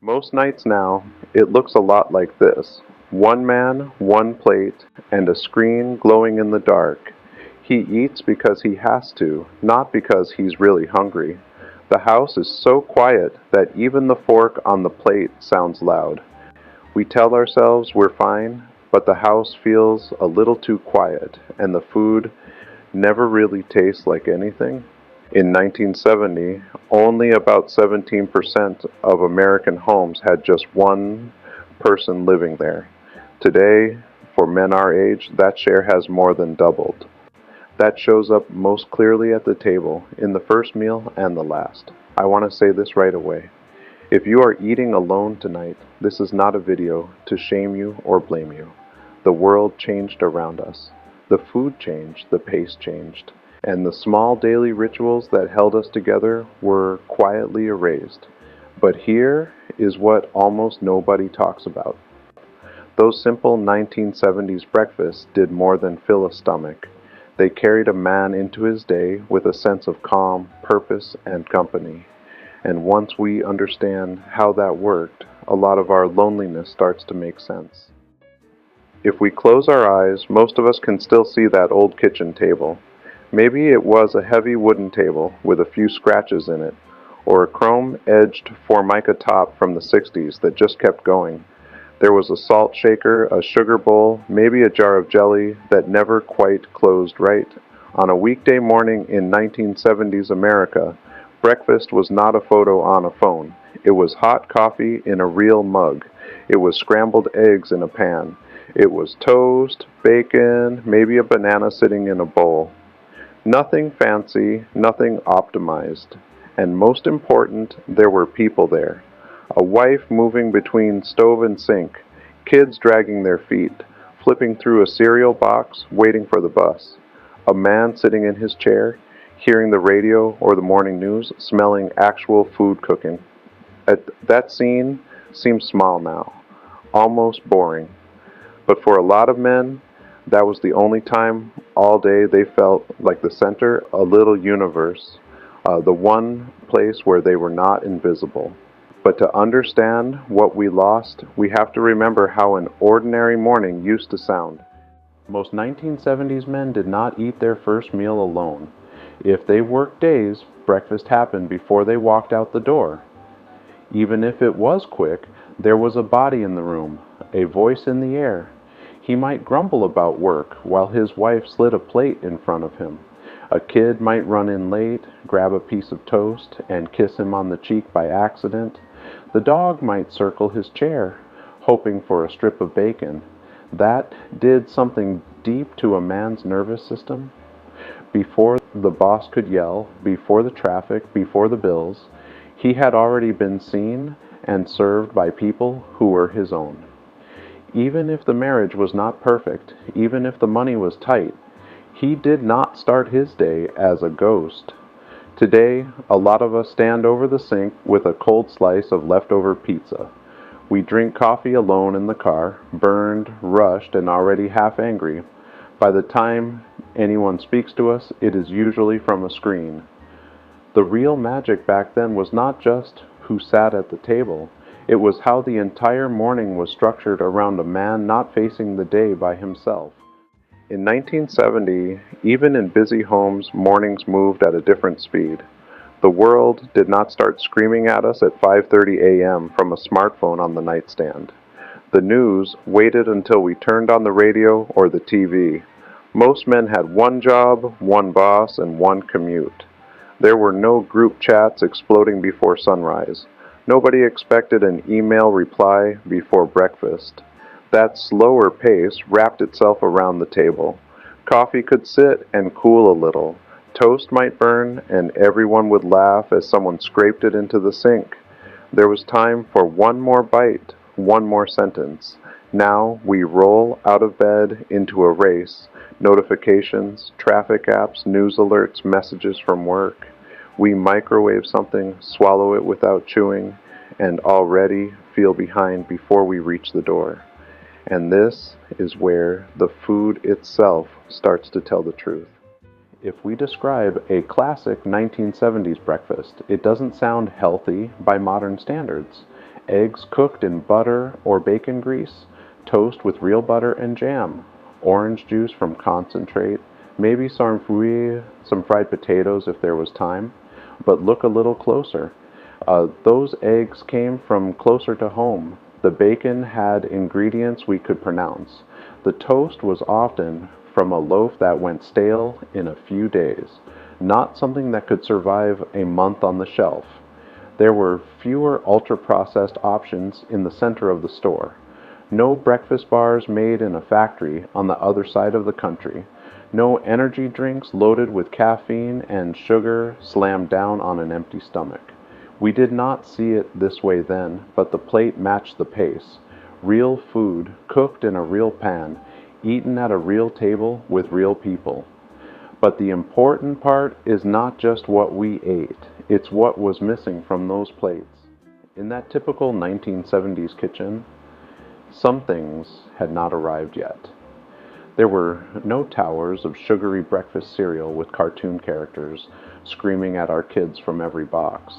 Most nights now, it looks a lot like this. One man, one plate, and a screen glowing in the dark. He eats because he has to, not because he's really hungry. The house is so quiet that even the fork on the plate sounds loud. We tell ourselves we're fine, but the house feels a little too quiet, and the food never really tastes like anything. In 1970, only about 17% of American homes had just one person living there. Today, for men our age, that share has more than doubled. That shows up most clearly at the table, in the first meal and the last. I want to say this right away. If you are eating alone tonight, this is not a video to shame you or blame you. The world changed around us. The food changed, the pace changed, and the small daily rituals that held us together were quietly erased. But here is what almost nobody talks about. Those simple 1970s breakfasts did more than fill a stomach. They carried a man into his day with a sense of calm, purpose, and company. And once we understand how that worked, a lot of our loneliness starts to make sense. If we close our eyes, most of us can still see that old kitchen table. Maybe it was a heavy wooden table with a few scratches in it, or a chrome-edged Formica top from the 60s that just kept going. There was a salt shaker, a sugar bowl, maybe a jar of jelly that never quite closed right. On a weekday morning in 1970s America, breakfast was not a photo on a phone. It was hot coffee in a real mug. It was scrambled eggs in a pan. It was toast, bacon, maybe a banana sitting in a bowl. Nothing fancy, nothing optimized. And most important, there were people there. A wife moving between stove and sink, kids dragging their feet, flipping through a cereal box, waiting for the bus. A man sitting in his chair, hearing the radio or the morning news, smelling actual food cooking. That scene seems small now, almost boring. But for a lot of men, that was the only time all day they felt like the center, a little universe, the one place where they were not invisible. But to understand what we lost, we have to remember how an ordinary morning used to sound. Most 1970s men did not eat their first meal alone. If they worked days, breakfast happened before they walked out the door. Even if it was quick, there was a body in the room, a voice in the air. He might grumble about work while his wife slid a plate in front of him. A kid might run in late, grab a piece of toast, and kiss him on the cheek by accident. The dog might circle his chair, hoping for a strip of bacon. That did something deep to a man's nervous system. Before the boss could yell, before the traffic, before the bills, he had already been seen and served by people who were his own. Even if the marriage was not perfect, even if the money was tight, he did not start his day as a ghost. Today, a lot of us stand over the sink with a cold slice of leftover pizza. We drink coffee alone in the car, burned, rushed, and already half angry. By the time anyone speaks to us, it is usually from a screen. The real magic back then was not just who sat at the table. It was how the entire morning was structured around a man not facing the day by himself. In 1970, even in busy homes, mornings moved at a different speed. The world did not start screaming at us at 5:30 a.m. from a smartphone on the nightstand. The news waited until we turned on the radio or the TV. Most men had one job, one boss, and one commute. There were no group chats exploding before sunrise. Nobody expected an email reply before breakfast. That slower pace wrapped itself around the table. Coffee could sit and cool a little. Toast might burn, and everyone would laugh as someone scraped it into the sink. There was time for one more bite, one more sentence. Now we roll out of bed into a race. Notifications, traffic apps, news alerts, messages from work. We microwave something, swallow it without chewing, and already feel behind before we reach the door. And this is where the food itself starts to tell the truth. If we describe a classic 1970s breakfast, it doesn't sound healthy by modern standards. eggs cooked in butter or bacon grease, toast with real butter and jam, orange juice from concentrate, maybe some fruit, some fried potatoes if there was time. But look a little closer. Those eggs came from closer to home. The bacon had ingredients we could pronounce. The toast was often from a loaf that went stale in a few days, not something that could survive a month on the shelf. There were fewer ultra-processed options in the center of the store. No breakfast bars made in a factory on the other side of the country. No energy drinks loaded with caffeine and sugar slammed down on an empty stomach. We did not see it this way then, but the plate matched the pace. Real food, cooked in a real pan, eaten at a real table with real people. But the important part is not just what we ate, it's what was missing from those plates. In that typical 1970s kitchen, some things had not arrived yet. There were no towers of sugary breakfast cereal with cartoon characters screaming at our kids from every box.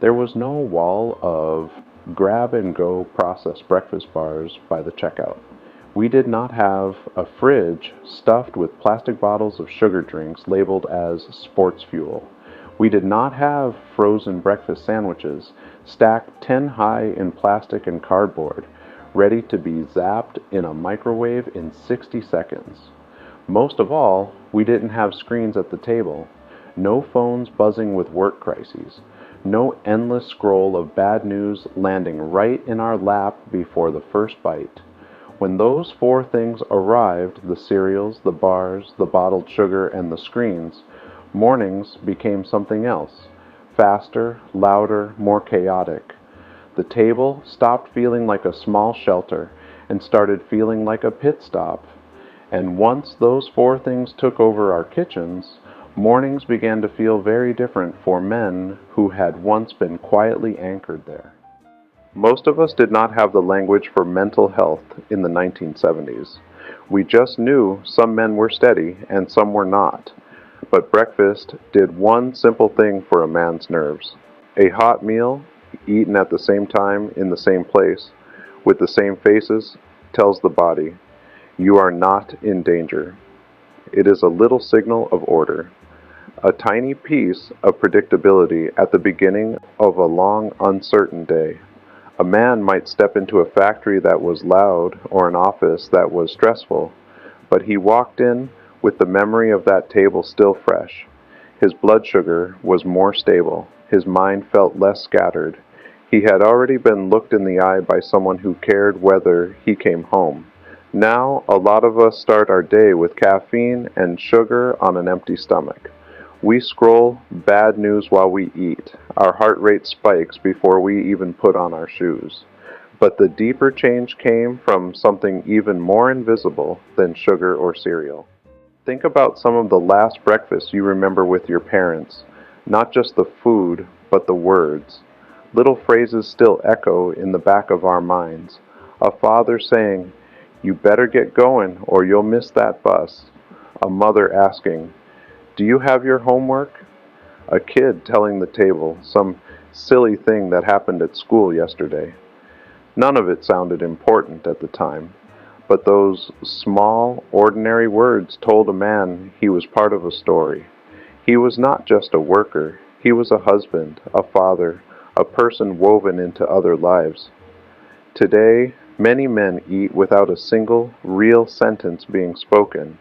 There was no wall of grab-and-go processed breakfast bars by the checkout. We did not have a fridge stuffed with plastic bottles of sugar drinks labeled as sports fuel. We did not have frozen breakfast sandwiches stacked 10 high in plastic and cardboard, ready to be zapped in a microwave in 60 seconds. Most of all, we didn't have screens at the table, no phones buzzing with work crises, no endless scroll of bad news landing right in our lap before the first bite. When those four things arrived, the cereals, the bars, the bottled sugar, and the screens, mornings became something else, faster, louder, more chaotic. The table stopped feeling like a small shelter and started feeling like a pit stop. And once those four things took over our kitchens, mornings began to feel very different for men who had once been quietly anchored there. Most of us did not have the language for mental health in the 1970s. We just knew some men were steady and some were not. But breakfast did one simple thing for a man's nerves. A hot meal, eaten at the same time in the same place, with the same faces, tells the body, you are not in danger. It is a little signal of order. A tiny piece of predictability at the beginning of a long, uncertain day. A man might step into a factory that was loud or an office that was stressful, but he walked in with the memory of that table still fresh. His blood sugar was more stable. His mind felt less scattered. He had already been looked in the eye by someone who cared whether he came home. Now, a lot of us start our day with caffeine and sugar on an empty stomach. We scroll bad news while we eat. Our heart rate spikes before we even put on our shoes. But the deeper change came from something even more invisible than sugar or cereal. Think about some of the last breakfasts you remember with your parents. Not just the food, but the words. Little phrases still echo in the back of our minds. A father saying, you better get going or you'll miss that bus. A mother asking, do you have your homework? A kid telling the table some silly thing that happened at school yesterday. None of it sounded important at the time, but those small, ordinary words told a man he was part of a story. He was not just a worker, he was a husband, a father, a person woven into other lives. Today, many men eat without a single, real sentence being spoken.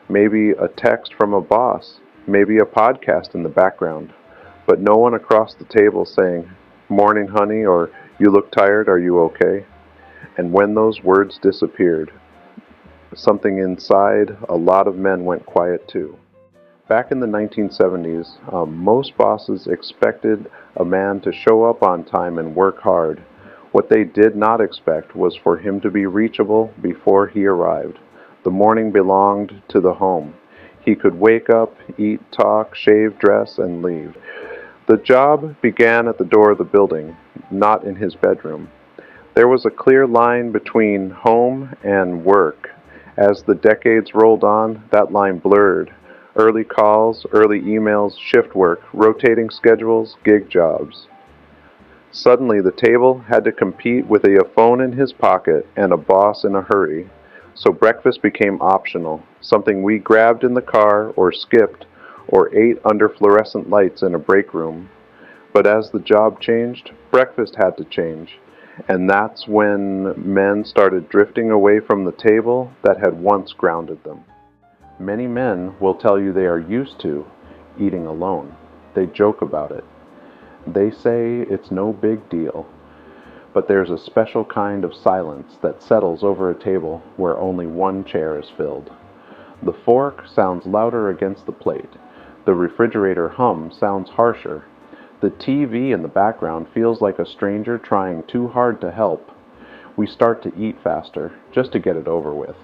Maybe a text from a boss, maybe a podcast in the background, but no one across the table saying, morning honey, or you look tired, are you okay? And when those words disappeared, something inside a lot of men went quiet too. Back in the 1970s, most bosses expected a man to show up on time and work hard. What they did not expect was for him to be reachable before he arrived. The morning belonged to the home. He could wake up, eat, talk, shave, dress, and leave. The job began at the door of the building, not in his bedroom. There was a clear line between home and work. As the decades rolled on, that line blurred. Early calls, early emails, shift work, rotating schedules, gig jobs. Suddenly the table had to compete with a phone in his pocket and a boss in a hurry. So breakfast became optional, something we grabbed in the car or skipped or ate under fluorescent lights in a break room. But as the job changed, breakfast had to change. And that's when men started drifting away from the table that had once grounded them. Many men will tell you they are used to eating alone. They joke about it. They say it's no big deal. But there's a special kind of silence that settles over a table where only one chair is filled. The fork sounds louder against the plate. The refrigerator hum sounds harsher. The TV in the background feels like a stranger trying too hard to help. We start to eat faster, just to get it over with.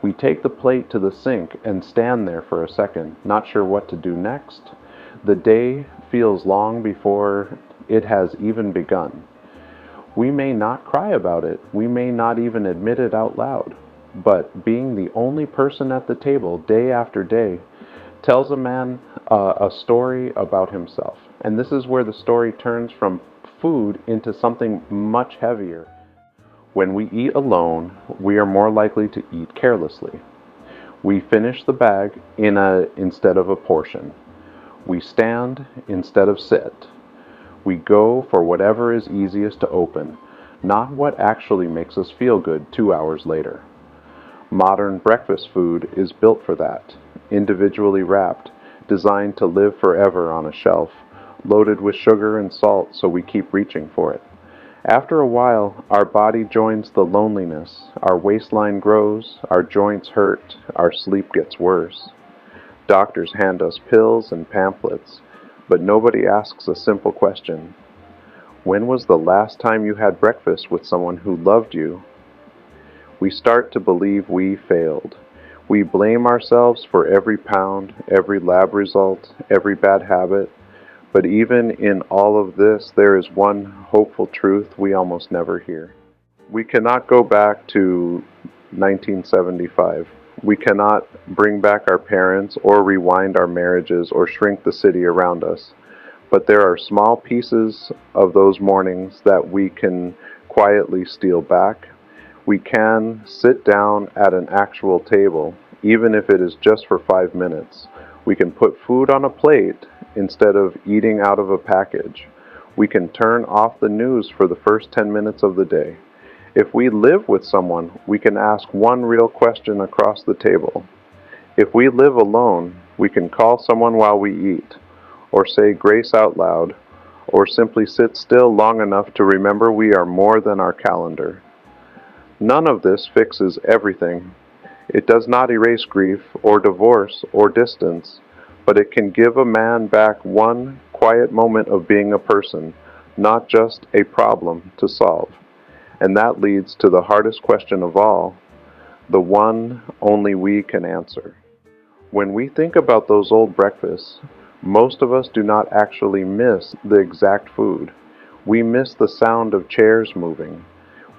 We take the plate to the sink and stand there for a second, not sure what to do next. The day feels long before it has even begun. We may not cry about it, we may not even admit it out loud, but being the only person at the table day after day tells a man a story about himself. And this is where the story turns from food into something much heavier. When we eat alone, we are more likely to eat carelessly. We finish the bag instead of a portion. We stand instead of sit. We go for whatever is easiest to open, not what actually makes us feel good 2 hours later. Modern breakfast food is built for that, individually wrapped, designed to live forever on a shelf, loaded with sugar and salt so we keep reaching for it. After a while, our body joins the loneliness, our waistline grows, our joints hurt, our sleep gets worse. Doctors hand us pills and pamphlets, but nobody asks a simple question. When was the last time you had breakfast with someone who loved you? We start to believe we failed. We blame ourselves for every pound, every lab result, every bad habit. But even in all of this, there is one hopeful truth we almost never hear. We cannot go back to 1975. We cannot bring back our parents or rewind our marriages or shrink the city around us. But there are small pieces of those mornings that we can quietly steal back. We can sit down at an actual table, even if it is just for 5 minutes. We can put food on a plate instead of eating out of a package. We can turn off the news for the first 10 minutes of the day. If we live with someone, we can ask one real question across the table. If we live alone, we can call someone while we eat, or say grace out loud, or simply sit still long enough to remember we are more than our calendar. None of this fixes everything. It does not erase grief, or divorce, or distance, but it can give a man back one quiet moment of being a person, not just a problem to solve. And that leads to the hardest question of all, the one only we can answer. When we think about those old breakfasts, most of us do not actually miss the exact food. We miss the sound of chairs moving.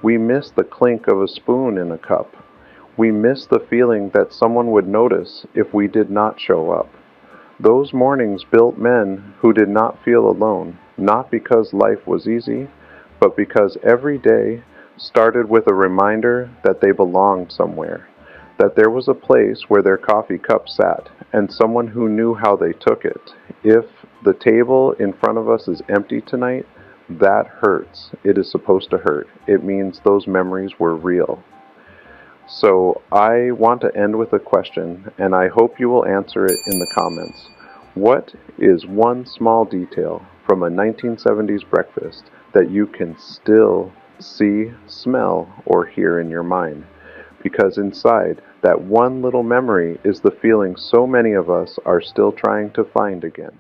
We miss the clink of a spoon in a cup. We miss the feeling that someone would notice if we did not show up. Those mornings built men who did not feel alone, not because life was easy, but because every day started with a reminder that they belonged somewhere, that there was a place where their coffee cup sat, and someone who knew how they took it. If the table in front of us is empty tonight, that hurts. It is supposed to hurt. It means those memories were real. So I want to end with a question, and I hope you will answer it in the comments. What is one small detail from a 1970s breakfast that you can still see, smell, or hear in your mind? Because inside, that one little memory is the feeling so many of us are still trying to find again.